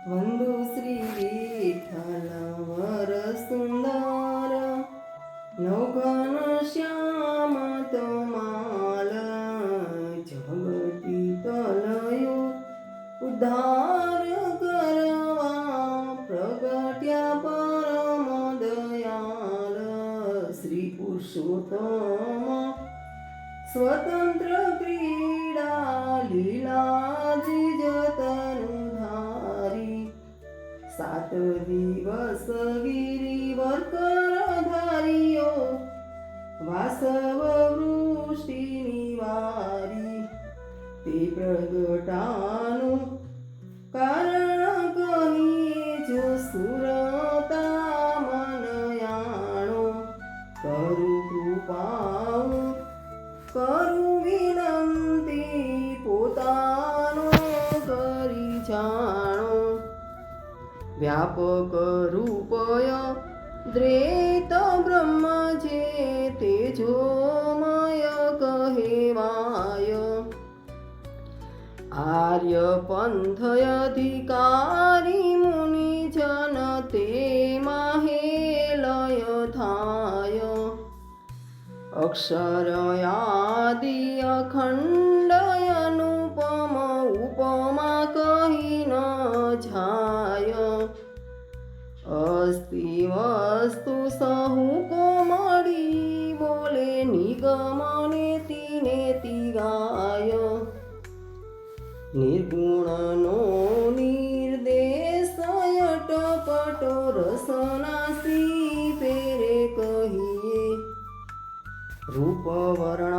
વંદુ શ્રી વિઠ્ઠલ વર સુંદર નવઘન શ્યામ તમાલ જગતી તલયો ઉદ્ધાર કરવા પ્રગટ્યા પરમ દયાલ શ્રી પુરુષોત્તમ સ્વતંત્ર ક્રીડા લીલાજી જતનું ધારી સાત દિવસ ગિરિવર કરધારીઓ વાસવ વૃષ્ટિ નિવારી તે પ્રગટાનું કારણ કહીએ જો સુરતા મનયાણો કરું કૃપાઓ કરું વિનંતી પોતાનો કરી જાણો વ્યાપક રૂપય દ્રેત બ્રહ્મ જે તેજોમય કહેવાય આર્ય પંથ અધિકારી મુનિ જન તે માહેલય થાય અક્ષરયાદિ અખંડ અનુપમ ઉપમા કહી ન જાય અસ્તિ વસ્તુ સહુ કોમળી બોલે નિગમને નેતિ ગાય નિર્ગુણનો નિર્દેશ અટપટો રસનાસી પેરે કહીએ રૂપ વર્ણ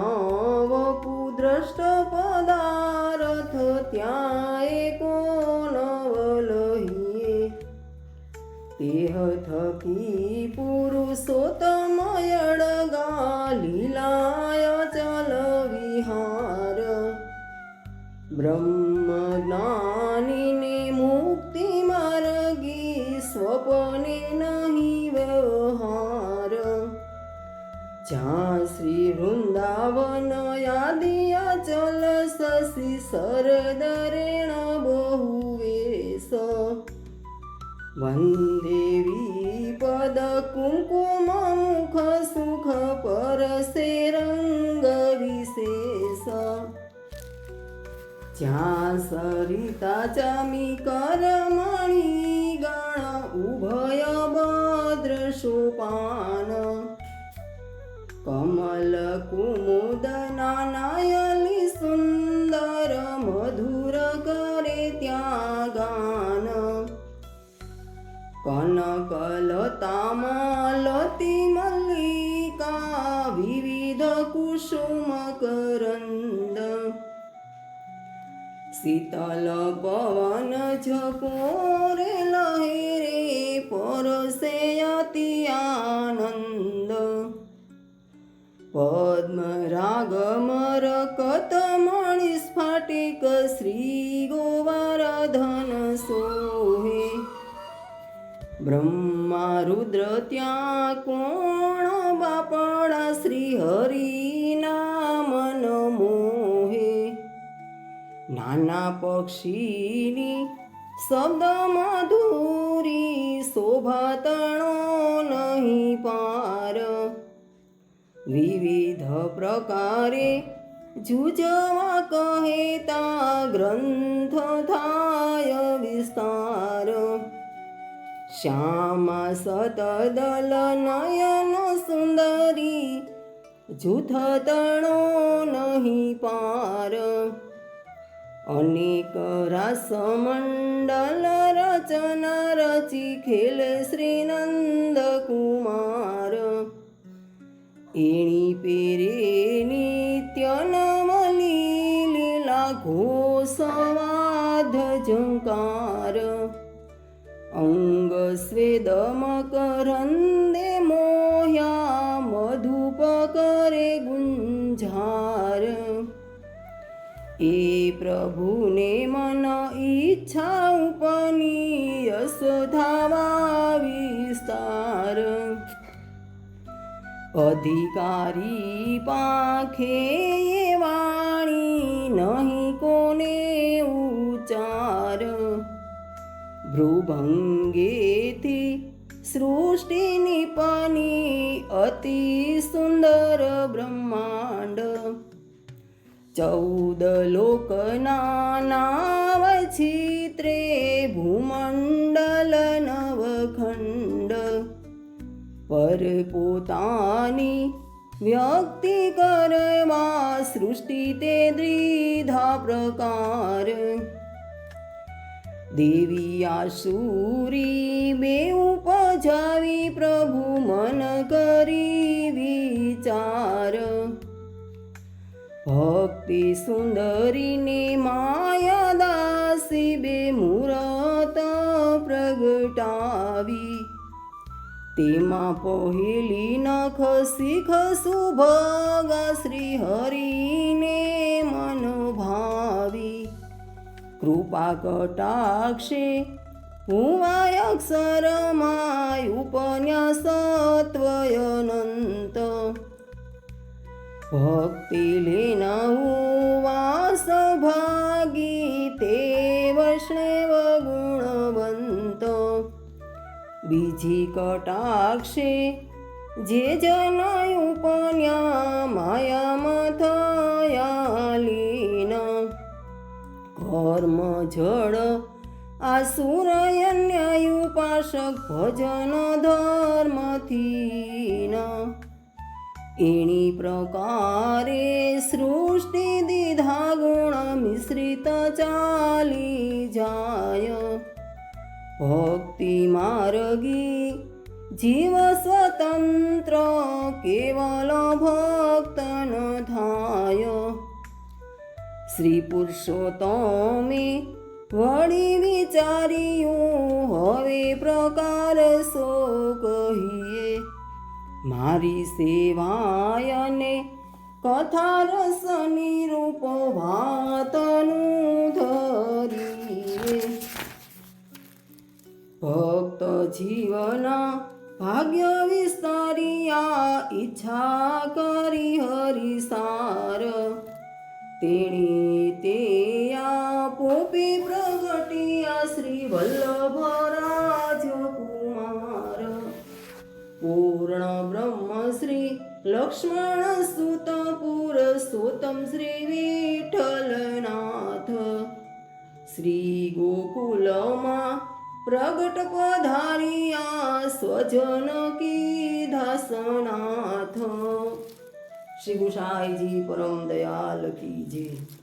વપુ દ્રષ્ટ પદાર્થ ત્યાં એકો નવલહીએ તેહ થકી પુરુષોત્તમ અડગા લીલાય ચલ વિહાર બ્રહ્મ જ્ઞાનીને મુક્તિ માર્ગી સ્વપને નહીં વ્યવહાર જ્યાં શ્રી વૃંદાવન યાદિ અચલ શશી સરદરેણ બહુવેશ વંદે વિપદ કુંકુમ મુખ સુખ પરસે રંગ વિશેષ જ્યાં સરિતા ચામી કરમણી ગણ ઉભય ભદ્ર સોપાન કમલ કુમુદ નાનાયલી સુંદર મધુર કરે ત્યાં ગાન કનકલતા માલતી મલ્લિકા વિવિધ કુસુમ કરંદ શીતલ પવન ઝકોરે લહેરે પરસે અતિ આનંદ પદ્મ રાગ મરકત મણિ સ્ફટિક શ્રી ગોવર્ધન સોહે બ્રહ્મા રુદ્ર ત્યાં કોણ બાપડા શ્રી હરિના મન મોહે નાના પક્ષીની શબ્દ મધુરી શોભા તણો નહીં પાર વિવિધ પ્રકારે જુજવા કહેતા ગ્રંથ થાય વિસ્તાર શ્યામા સતદલ નયન સુંદરી જૂથ તણો નહીં પાર અનેક રાસમંડલ રચના રચી ખેલે શ્રી નંદ કુમાર એણી પેરે નિત્ય નવલી લીલા ઘોષવાધ ઝંકાર અંગ સ્વેદ મકરંદે મોહ્યા મધુપ કરે ગુંજાર એ પ્રભુને મન ઈચ્છા ઉપની યશોધાવા વિસ્તાર અધિકારી પાંખે વાણી નહીં કોને ઉચ્ચાર ભ્રુભંગેથી સૃષ્ટિની પાની અતિ સુંદર બ્રહ્માંડ 14 લોકના નાવ છિત્રે ભૂમંડલ નવખંડ પર પોતાની વ્યક્તિ કરવા સૃષ્ટિ તે દ્વિધા પ્રકાર દેવી આસુરી બે ઉપજાવી પ્રભુ મન કરી વિચાર ભક્તિ સુંદરીને માયા દાસી બે મૂરત પ્રગટાવી તેમાં પહેલી નખ શીખ સુભગા શ્રી હરિને મન ભાવી કૃપા કટાક્ષે હુવાય અક્ષરમાય ઉપન્યાસત્વયનંત ભક્તિ લેના વાસ ભાગી તે વૈષ્ણવ ગુણવંત બીજી કટાક્ષે જે જન ઉપન્યા માયામાં થયા લીન કર્મ જળ આસુરયન્ય ઉપાસક ભજન ધર્મથી એણી પ્રકારે સૃષ્ટિ દીધા ગુણ મિશ્રિત ચાલી જાય ભક્તિ માર્ગી જીવ સ્વતંત્ર કેવલ ભક્તન થાય શ્રી પુરુષોત્તમે વળી વિચાર્યું હવે પ્રકાર સો કહીએ મારી સેવાયને કથા રસની રૂપ વાતનું ધરીએ ભક્ત જીવના ભાગ્ય વિસ્તારિયા ઈચ્છા કરી હરિસાર તેણે તે પોપે પ્રગટિયા શ્રી વલ્લભ રાજકુમાર પૂર્ણ બ્રહ્મ શ્રી લક્ષ્મણ સુત પુરુષોત્તમ શ્રી વિઠ્ઠલનાથ શ્રી ગોકુલમાં પ્રગટ પધારિયા સ્વજન કીધા સનાથ શ્રી ગુસાઈજી પરમ દયાલ કી જય।